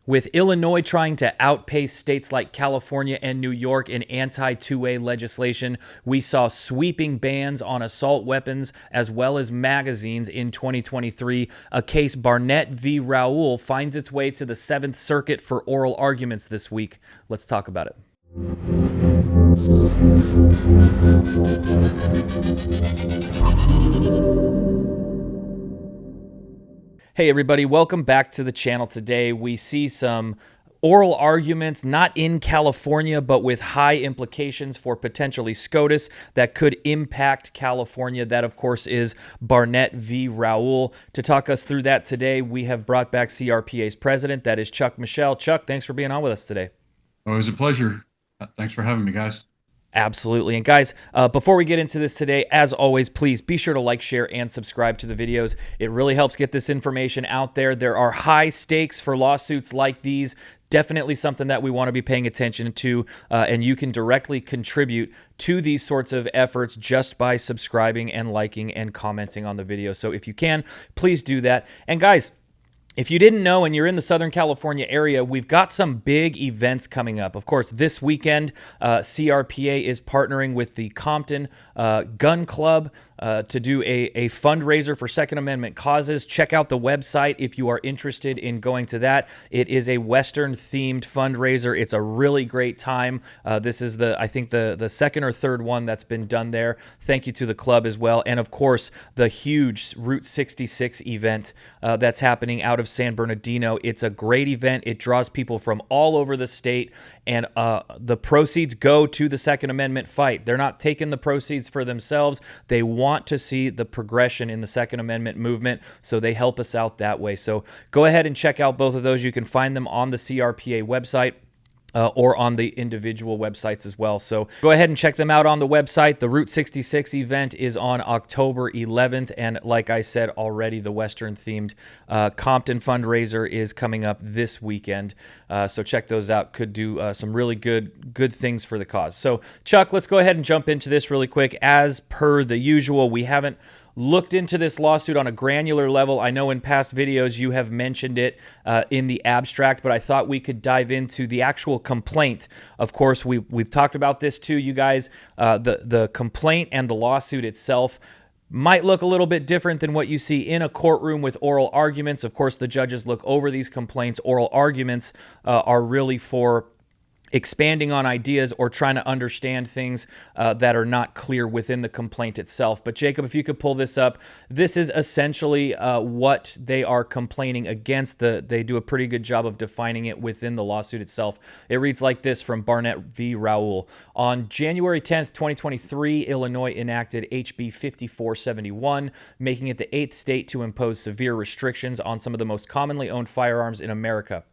With Illinois trying to outpace states like California and New York in anti-2A legislation, we saw sweeping bans on assault weapons as well as magazines in 2023. A case Barnett v. Raoul finds its way to the 7th Circuit for oral arguments this week. Let's talk about it. Hey everybody, welcome back to the channel. Today we see some oral arguments, not in California, but with high implications for potentially SCOTUS that could impact California. That, of course, is Barnett v. Raoul. To talk us through that today, we have brought back CRPA's president, that is Chuck Michel. Chuck, thanks for being on with us today. Always a pleasure. Thanks for having me, guys. Absolutely. And guys, before we get into this today, as always, please be sure to like, share, and subscribe to the videos. It really helps get this information out there. There are high stakes for lawsuits like these. Definitely something that we want to be paying attention to, and you can directly contribute to these sorts of efforts just by subscribing and liking and commenting on the video. So if you can, please do that. And guys, if you didn't know and you're in the Southern California area, we've got some big events coming up. Of course, this weekend, CRPA is partnering with the Compton Gun Club to do a fundraiser for Second Amendment causes. Check out the website if you are interested in going to that. It is a Western-themed fundraiser. It's a really great time. This is, I think, the second or third one that's been done there. Thank you to the club as well. And, of course, the huge Route 66 event that's happening out of San Bernardino. It's a great event. It draws people from all over the state, and the proceeds go to the Second Amendment fight. They're not taking the proceeds for themselves. They want to see the progression in the Second Amendment movement, so they help us out that way. So go ahead and check out both of those. You can find them on the CRPA website. Or on the individual websites as well. So go ahead and check them out on the website. The Route 66 event is on October 11th. And like I said already, the Western-themed Compton fundraiser is coming up this weekend. So check those out. Could do some really good things for the cause. So Chuck, let's go ahead and jump into this really quick. As per the usual, we haven't looked into this lawsuit on a granular level. I know in past videos you have mentioned it in the abstract, but I thought we could dive into the actual complaint. Of course, we've talked about this too, you guys. The complaint and the lawsuit itself might look a little bit different than what you see in a courtroom with oral arguments. Of course, the judges look over these complaints. Oral arguments are really for expanding on ideas or trying to understand things that are not clear within the complaint itself. But Jacob, if you could pull this up, this is essentially what they are complaining against. They do a pretty good job of defining it within the lawsuit itself. It reads like this from Barnett v. Raoul. On January 10th, 2023, Illinois enacted HB 5471, making it the 8th state to impose severe restrictions on some of the most commonly owned firearms in America.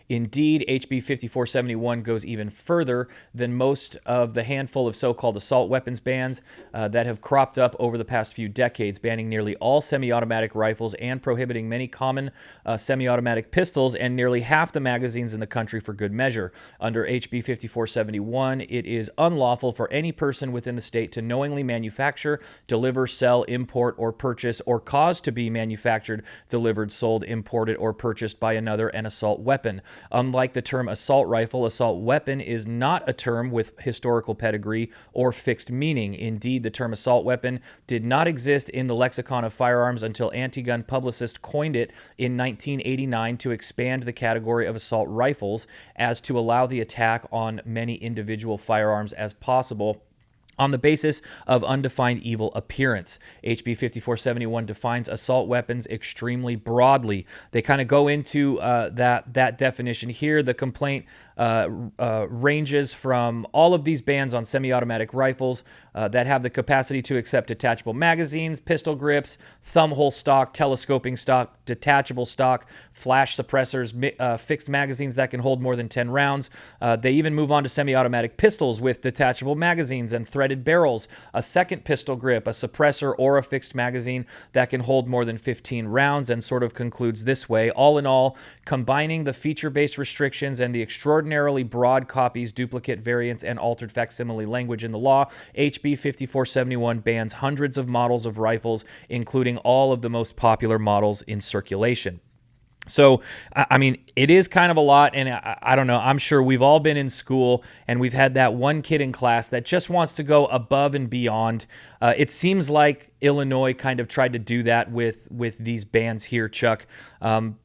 Indeed, HB 5471 goes even further than most of the handful of so-called assault weapons bans that have cropped up over the past few decades, banning nearly all semi-automatic rifles and prohibiting many common semi-automatic pistols and nearly half the magazines in the country for good measure. Under HB 5471, it is unlawful for any person within the state to knowingly manufacture, deliver, sell, import, or purchase, or cause to be manufactured, delivered, sold, imported, or purchased by another an assault weapon. Unlike the term assault rifle, assault weapon is not a term with historical pedigree or fixed meaning. Indeed, the term assault weapon did not exist in the lexicon of firearms until anti-gun publicists coined it in 1989 to expand the category of assault rifles as to allow the attack on many individual firearms as possible, on the basis of undefined evil appearance. HB 5471 defines assault weapons extremely broadly. They kind of go into that definition here. The complaint ranges from all of these bans on semi-automatic rifles that have the capacity to accept detachable magazines, pistol grips, thumb hole stock, telescoping stock, detachable stock, flash suppressors, fixed magazines that can hold more than 10 rounds. They even move on to semi-automatic pistols with detachable magazines and threaded barrels, a second pistol grip, a suppressor, or a fixed magazine that can hold more than 15 rounds, and sort of concludes this way. All in all, combining the feature-based restrictions and the extraordinarily broad copies, duplicate variants, and altered facsimile language in the law, HB 5471 bans hundreds of models of rifles, including all of the most popular models in circulation. So, I mean, it is kind of a lot. And I don't know. I'm sure we've all been in school and we've had that one kid in class that just wants to go above and beyond. It seems like Illinois kind of tried to do that with these bans here, Chuck.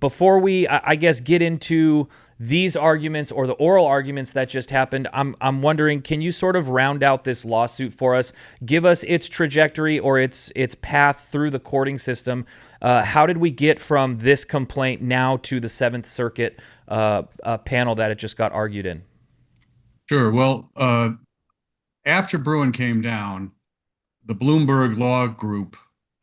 Before we, I guess, get into these arguments or the oral arguments that just happened, I'm wondering, can you sort of round out this lawsuit for us? Give us its trajectory or its path through the courting system. How did we get from this complaint now to the Seventh Circuit panel that it just got argued in? Sure. Well, after Bruin came down, the Bloomberg Law Group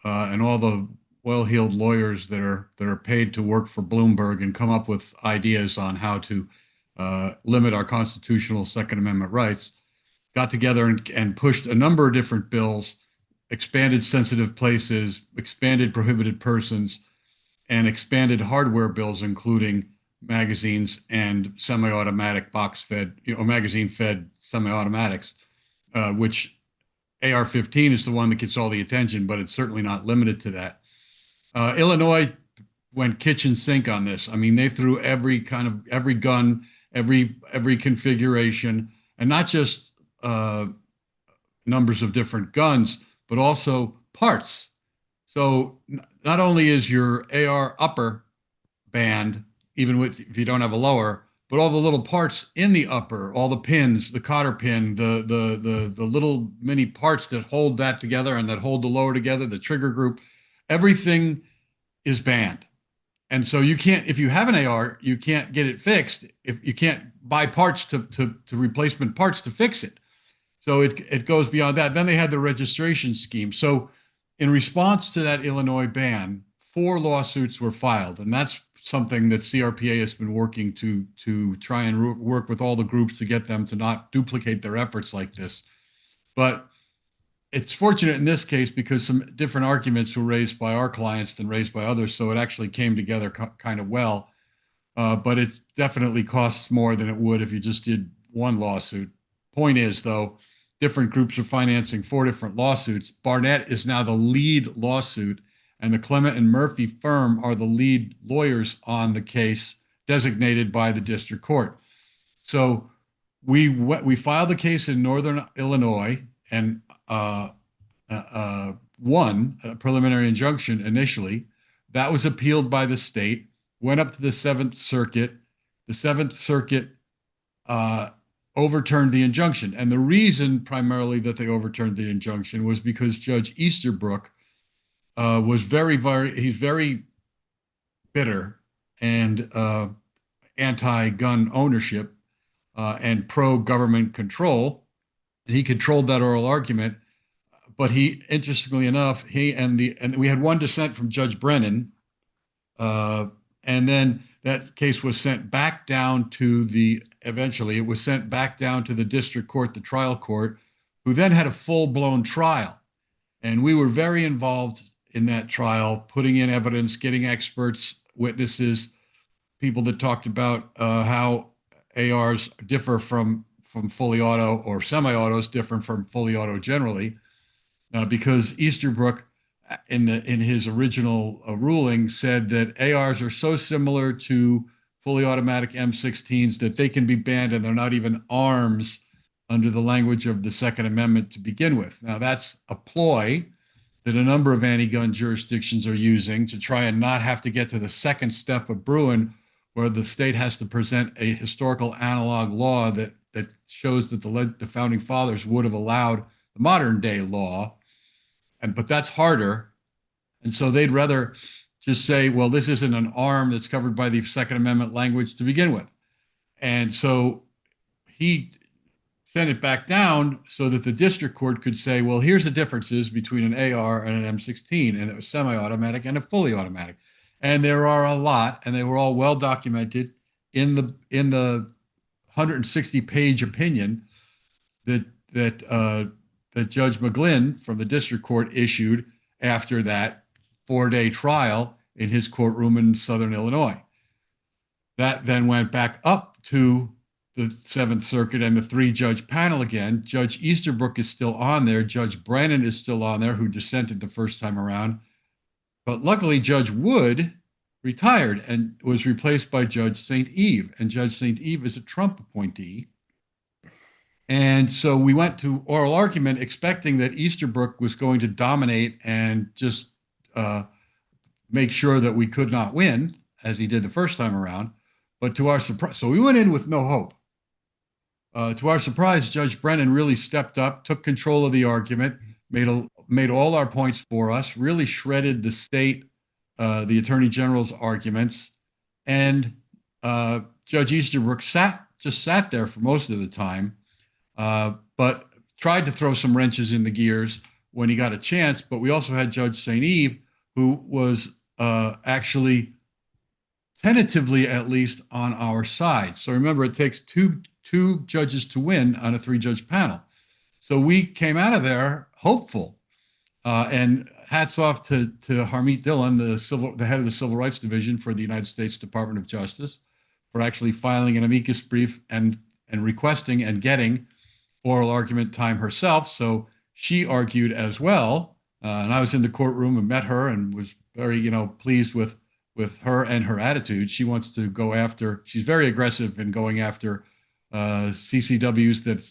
and all the well-heeled lawyers that are paid to work for Bloomberg and come up with ideas on how to limit our constitutional Second Amendment rights got together and pushed a number of different bills, expanded sensitive places, expanded prohibited persons, and expanded hardware bills, including magazines and semi-automatic box-fed, magazine-fed semi-automatics, which AR-15 is the one that gets all the attention, but it's certainly not limited to that. Illinois went kitchen sink on this. I mean, they threw every gun, every configuration, and not just numbers of different guns, but also parts. So not only is your AR upper banned, even if you don't have a lower, but all the little parts in the upper, all the pins, the cotter pin, the little mini parts that hold that together and that hold the lower together, the trigger group, everything is banned. And so you can't, if you have an AR, you can't get it fixed. If you can't buy parts to replacement parts to fix it. So it goes beyond that. Then they had the registration scheme. So in response to that Illinois ban, 4 lawsuits were filed, and that's something that CRPA has been working to try and work with all the groups to get them to not duplicate their efforts like this. But it's fortunate in this case because some different arguments were raised by our clients than raised by others, so it actually came together kind of well. But it definitely costs more than it would if you just did one lawsuit. Point is, though, different groups are financing 4 different lawsuits. Barnett is now the lead lawsuit, and the Clement and Murphy firm are the lead lawyers on the case designated by the district court. So we filed the case in Northern Illinois and won a preliminary injunction initially. That was appealed by the state, went up to the Seventh Circuit. The Seventh Circuit overturned the injunction. And the reason primarily that they overturned the injunction was because Judge Easterbrook was he's very bitter and anti-gun ownership and pro-government control. And he controlled that oral argument. But he, interestingly enough, and we had one dissent from Judge Brennan, and then that case was sent back down to eventually it was sent back down to the district court, the trial court, who then had a full-blown trial. And we were very involved in that trial, putting in evidence, getting experts, witnesses, people that talked about how ARs differ from fully auto, or semi-autos different from fully auto generally, because Easterbrook, in his original ruling, said that ARs are so similar to fully automatic M16s that they can be banned and they're not even arms under the language of the Second Amendment to begin with. Now, that's a ploy that a number of anti-gun jurisdictions are using to try and not have to get to the second step of Bruin, where the state has to present a historical analog law that shows that the founding fathers would have allowed the modern day law. But that's harder. And so they'd rather just say, well, this isn't an arm that's covered by the Second Amendment language to begin with. And so he sent it back down so that the district court could say, well, here's the differences between an AR and an M16, and it was semi-automatic and a fully automatic. And there are a lot, and they were all well documented in the 160-page opinion that Judge McGlynn from the district court issued after that 4-day trial in his courtroom in Southern Illinois. That then went back up to the Seventh Circuit and the 3-judge panel again. Judge Easterbrook is still on there. Judge Brennan is still on there, who dissented the first time around. But luckily, Judge Wood retired and was replaced by Judge St. Eve. And Judge St. Eve is a Trump appointee. And so we went to oral argument expecting that Easterbrook was going to dominate and just make sure that we could not win, as he did the first time around. But to our surprise, so we went in with no hope. To our surprise, Judge Brennan really stepped up, took control of the argument, made all our points for us, really shredded the state, the Attorney General's arguments, and Judge Easterbrook just sat there for most of the time, but tried to throw some wrenches in the gears when he got a chance. But we also had Judge St. Eve, who was actually tentatively at least on our side. So remember, it takes two judges to win on a 3-judge panel. So we came out of there hopeful. And hats off to Harmeet Dillon, the head of the Civil Rights Division for the United States Department of Justice, for actually filing an amicus brief and requesting and getting oral argument time herself. So she argued as well. And I was in the courtroom and met her and was very, pleased with her and her attitude. She wants to go after, she's very aggressive in going after CCWs that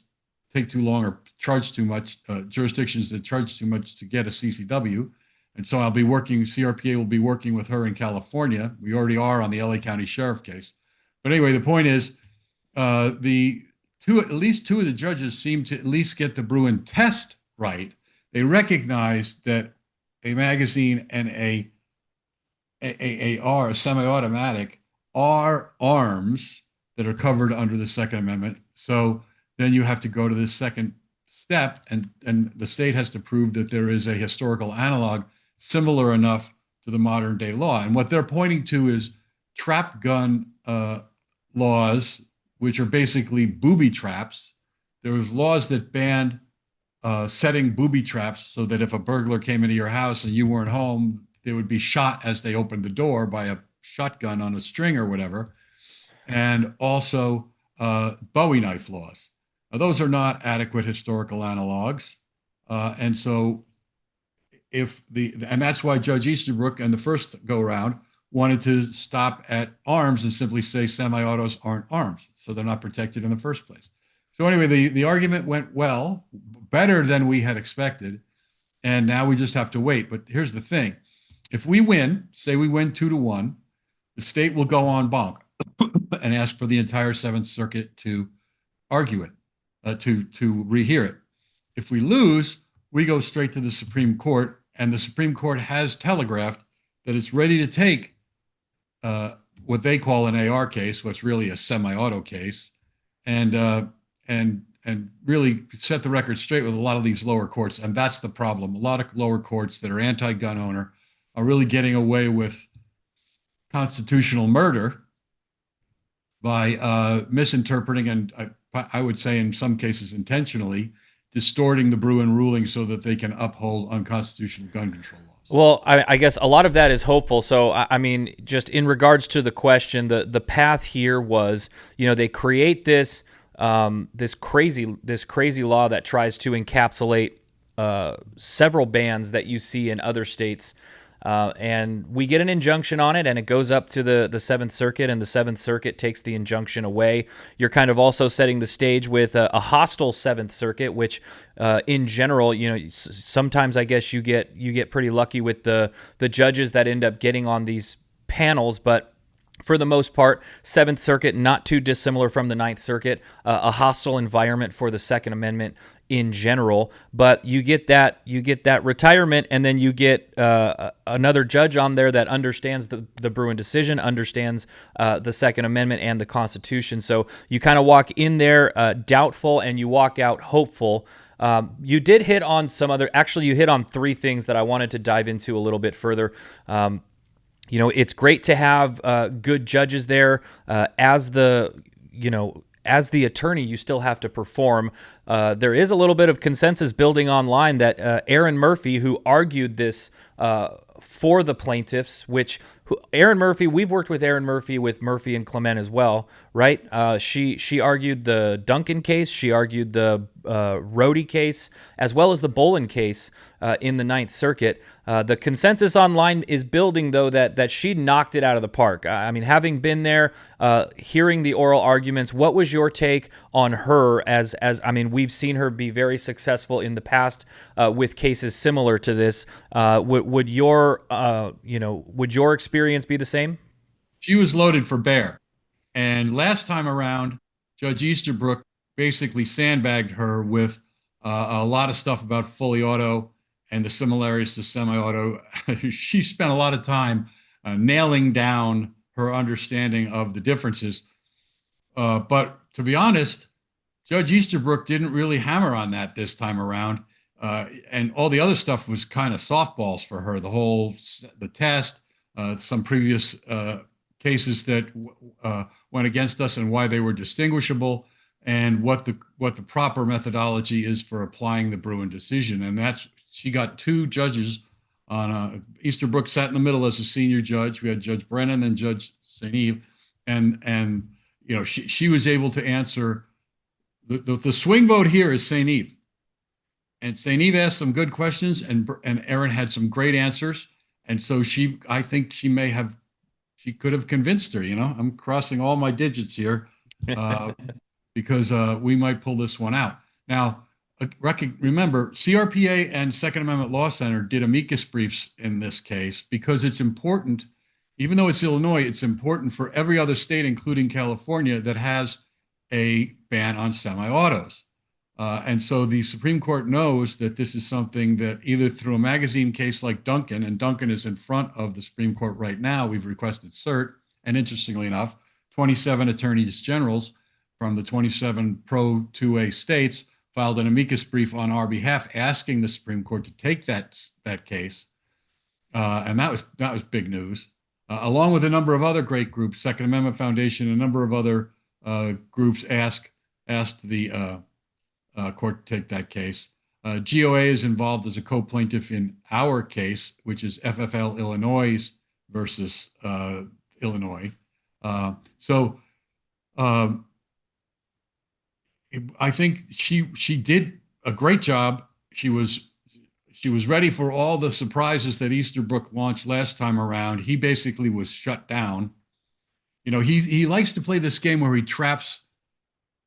take too long or charge too much, jurisdictions that charge too much to get a CCW. And so CRPA will be working with her in California. We already are on the LA County Sheriff case. But anyway, the point is, at least two of the judges seem to at least get the Bruin test right. They recognize that a magazine and a semi-automatic, are arms that are covered under the Second Amendment. So then you have to go to the second step, and the state has to prove that there is a historical analog similar enough to the modern day law. And what they're pointing to is trap gun laws, which are basically booby traps. There was laws that banned setting booby traps so that if a burglar came into your house and you weren't home, they would be shot as they opened the door by a shotgun on a string or whatever. And also Bowie knife laws. Now, those are not adequate historical analogs. And so and that's why Judge Easterbrook and the first go around wanted to stop at arms and simply say semi-autos aren't arms. So they're not protected in the first place. So anyway, the argument went well, better than we had expected. And now we just have to wait. But here's the thing. If we win, say we win 2-1, the state will go on banc and ask for the entire Seventh Circuit to argue it, to rehear it. If we lose, we go straight to the Supreme Court, and the Supreme Court has telegraphed that it's ready to take what they call an AR case, what's really a semi-auto case, and really set the record straight with a lot of these lower courts. And that's the problem. A lot of lower courts that are anti-gun owner are really getting away with constitutional murder by misinterpreting and I would say in some cases intentionally distorting the Bruin ruling so that they can uphold unconstitutional gun control laws. Well, I guess a lot of that is hopeful. So, I mean, just in regards to the question, the path here was, they create this crazy law that tries to encapsulate several bans that you see in other states. And we get an injunction on it, and it goes up to the Seventh Circuit, and the Seventh Circuit takes the injunction away. You're kind of also setting the stage with a hostile Seventh Circuit, which, in general, sometimes I guess you get pretty lucky with the judges that end up getting on these panels, but for the most part, Seventh Circuit, not too dissimilar from the Ninth Circuit, a hostile environment for the Second Amendment in general. But you get that retirement, and then you get another judge on there that understands the Bruin decision, understands the Second Amendment and the Constitution. So you kind of walk in there doubtful, and you walk out hopeful. You did hit on you hit on 3 things that I wanted to dive into a little bit further. It's great to have good judges there. As the attorney, you still have to perform. There is a little bit of consensus building online that Erin Murphy, who argued this for the plaintiffs, Erin Murphy, we've worked with Erin Murphy with Murphy and Clement as well, right? She argued the Duncan case, she argued the Rhodey case, as well as the Bolin case in the Ninth Circuit. The consensus online is building, though, that she knocked it out of the park. I mean, having been there, hearing the oral arguments, what was your take on her? As I mean, we've seen her be very successful in the past with cases similar to this. Would your would your experience be the same? She was loaded for bear. And last time around, Judge Easterbrook basically sandbagged her with a lot of stuff about fully auto and the similarities to semi-auto. She spent a lot of time nailing down her understanding of the differences. But to be honest, Judge Easterbrook didn't really hammer on that this time around. And all the other stuff was kind of softballs for her. The test, some previous cases that went against us and why they were distinguishable, and what the proper methodology is for applying the Bruin decision. And she got two judges on Easterbrook sat in the middle as a senior judge. We had Judge Brennan and Judge St. Eve, and she was able to answer the swing vote here is St. Eve. And St. Eve asked some good questions, and Erin had some great answers. And so I think she could have convinced her. I'm crossing all my digits here because we might pull this one out. Now, remember, CRPA and Second Amendment Law Center did amicus briefs in this case because it's important, even though it's Illinois, it's important for every other state, including California, that has a ban on semi-autos. And so the Supreme Court knows that this is something that either through a magazine case like Duncan, and Duncan is in front of the Supreme Court right now, we've requested cert. And interestingly enough, 27 attorneys generals from the 27 pro 2A states filed an amicus brief on our behalf asking the Supreme Court to take that case. And that was big news, along with a number of other great groups. Second Amendment Foundation, a number of other groups asked the court to take that case. GOA is involved as a co-plaintiff in our case, which is FFL Illinois versus Illinois. I think she did a great job. She was ready for all the surprises that Easterbrook launched last time around. He basically was shut down. He likes to play this game where he traps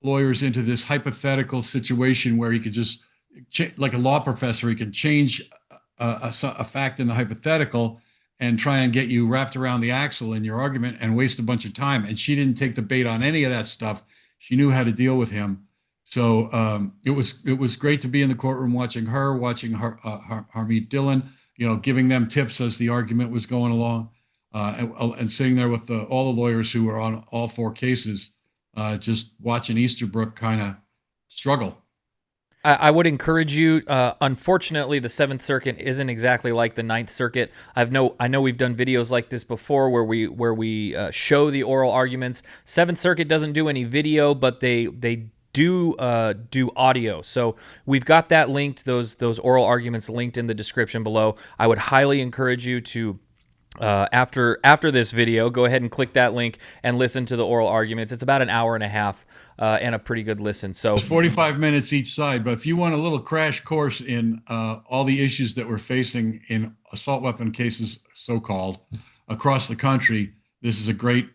lawyers into this hypothetical situation where he could just, like a law professor, he can change a fact in the hypothetical and try and get you wrapped around the axle in your argument and waste a bunch of time. And she didn't take the bait on any of that stuff. She knew how to deal with him. So it was great to be in the courtroom watching Harmeet Dillon, giving them tips as the argument was going along, and sitting there with all the lawyers who were on all four cases, just watching Easterbrook kind of struggle. I would encourage you. Unfortunately, the Seventh Circuit isn't exactly like the Ninth Circuit. I know we've done videos like this before where we show the oral arguments. Seventh Circuit doesn't do any video, but they do audio. So we've got that linked. Those oral arguments linked in the description below. I would highly encourage you to. After this video, go ahead and click that link and listen to the oral arguments. It's about an hour and a half and a pretty good listen. So 45 minutes each side. But if you want a little crash course in all the issues that we're facing in assault weapon cases, so-called, across the country, this is a great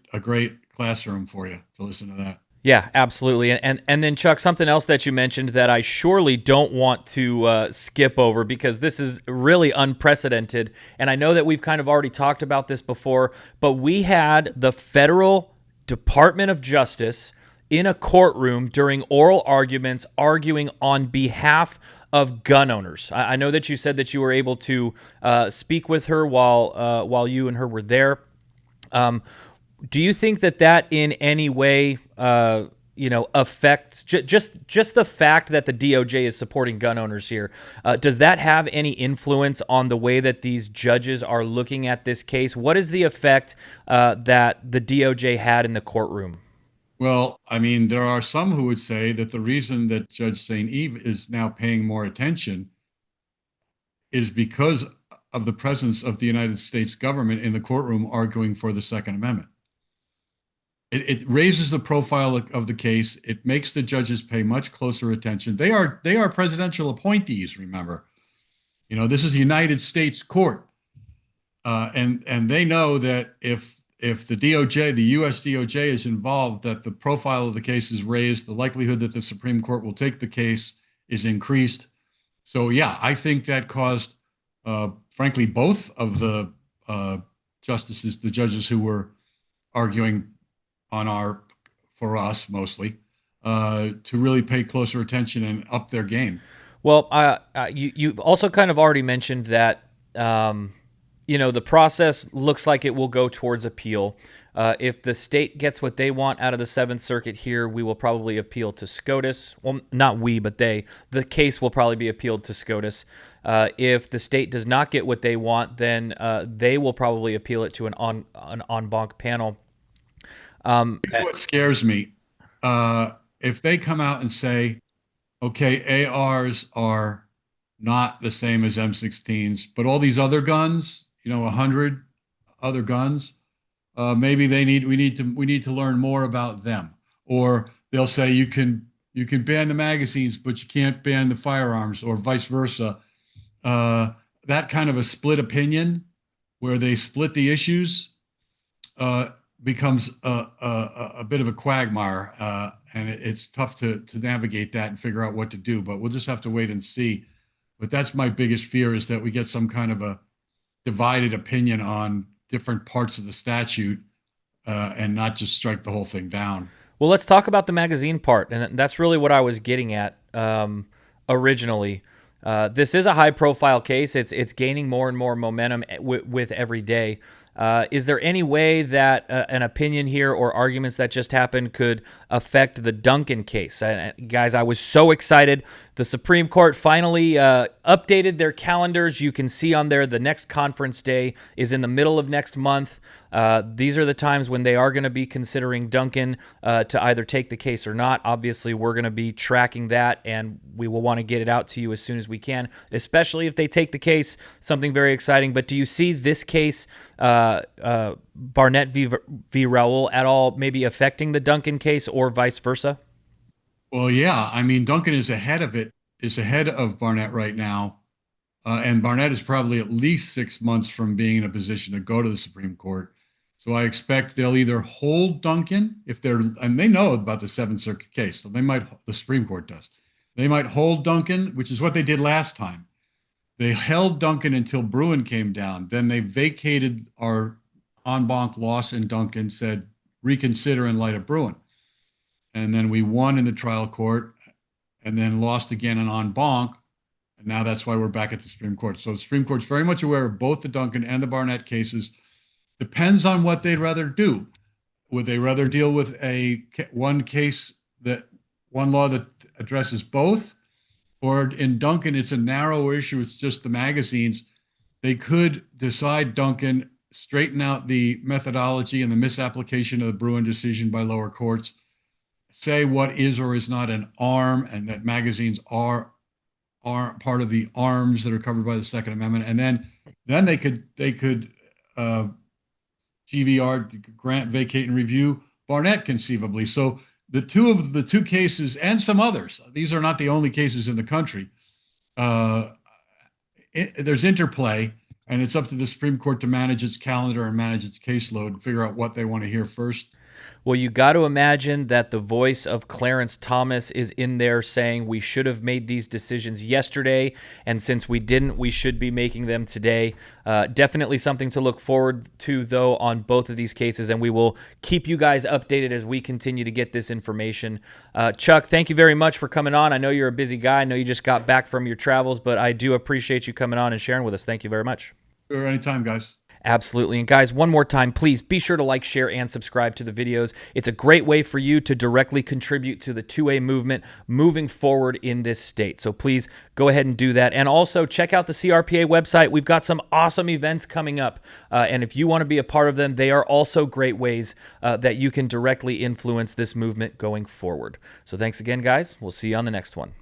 classroom for you to listen to that. Yeah, absolutely. And then, Chuck, something else that you mentioned that I surely don't want to skip over because this is really unprecedented. And I know that we've kind of already talked about this before, but we had the Federal Department of Justice in a courtroom during oral arguments arguing on behalf of gun owners. I know that you said that you were able to speak with her while you and her were there. Do you think that in any way, affects just the fact that the DOJ is supporting gun owners here? Does that have any influence on the way that these judges are looking at this case? What is the effect that the DOJ had in the courtroom? Well, I mean, there are some who would say that the reason that Judge St. Eve is now paying more attention is because of the presence of the United States government in the courtroom arguing for the Second Amendment. It raises the profile of the case. It makes the judges pay much closer attention. They are presidential appointees, remember. This is the United States court. And they know that if the DOJ, the U.S. DOJ is involved, that the profile of the case is raised, the likelihood that the Supreme Court will take the case is increased. So, yeah, I think that caused, frankly, both of the justices, the judges who were arguing for us mostly, to really pay closer attention and up their game. Well, you've also kind of already mentioned that, the process looks like it will go towards appeal. If the state gets what they want out of the Seventh Circuit here, we will probably appeal to SCOTUS. Well, not we, but they. The case will probably be appealed to SCOTUS. If the state does not get what they want, then they will probably appeal it to an en banc panel. It's what scares me. If they come out and say, okay, ARs are not the same as M16s, but all these other guns, 100 other guns, maybe we need to learn more about them. Or they'll say you can ban the magazines, but you can't ban the firearms, or vice versa. That kind of a split opinion, where they split the issues, becomes a bit of a quagmire, and it's tough to navigate that and figure out what to do. But we'll just have to wait and see. But that's my biggest fear, is that we get some kind of a divided opinion on different parts of the statute, and not just strike the whole thing down. Well, let's talk about the magazine part, and that's really what I was getting at originally. This is a high-profile case. It's gaining more and more momentum with every day. Is there any way that an opinion here or arguments that just happened could affect the Duncan case? Guys, I was so excited. The Supreme Court finally updated their calendars. You can see on there the next conference day is in the middle of next month. These are the times when they are going to be considering Duncan to either take the case or not. Obviously, we're going to be tracking that, and we will want to get it out to you as soon as we can, especially if they take the case. Something very exciting. But do you see this case, Barnett v. Raoul, at all maybe affecting the Duncan case, or vice versa? Well, yeah. I mean, Duncan is ahead of Barnett right now. And Barnett is probably at least 6 months from being in a position to go to the Supreme Court. So I expect they'll either hold Duncan, and they know about the Seventh Circuit case, so the Supreme Court does. They might hold Duncan, which is what they did last time. They held Duncan until Bruin came down. Then they vacated our en banc loss in Duncan, said reconsider in light of Bruin. And then we won in the trial court, and then lost again in en banc. And now that's why we're back at the Supreme Court. So the Supreme Court's very much aware of both the Duncan and the Barnett cases. Depends on what they'd rather do. Would they rather deal with one law that addresses both? Or in Duncan, it's a narrow issue. It's just the magazines. They could decide Duncan, straighten out the methodology and the misapplication of the Bruin decision by lower courts, say what is or is not an arm, and that magazines are part of the arms that are covered by the Second Amendment. And then they could GVR, grant, vacate, and review Barnett conceivably. So the two cases, and some others, these are not the only cases in the country. There's interplay, and it's up to the Supreme Court to manage its calendar and manage its caseload and figure out what they want to hear first. Well, you got to imagine that the voice of Clarence Thomas is in there saying we should have made these decisions yesterday, and since we didn't, we should be making them today. Definitely something to look forward to, though, on both of these cases, and we will keep you guys updated as we continue to get this information. Chuck, thank you very much for coming on. I know you're a busy guy. I know you just got back from your travels, but I do appreciate you coming on and sharing with us. Thank you very much. Sure, anytime, guys. Absolutely. And guys, one more time, please be sure to like, share, and subscribe to the videos. It's a great way for you to directly contribute to the 2A movement moving forward in this state. So please go ahead and do that. And also check out the CRPA website. We've got some awesome events coming up. And if you want to be a part of them, they are also great ways that you can directly influence this movement going forward. So thanks again, guys. We'll see you on the next one.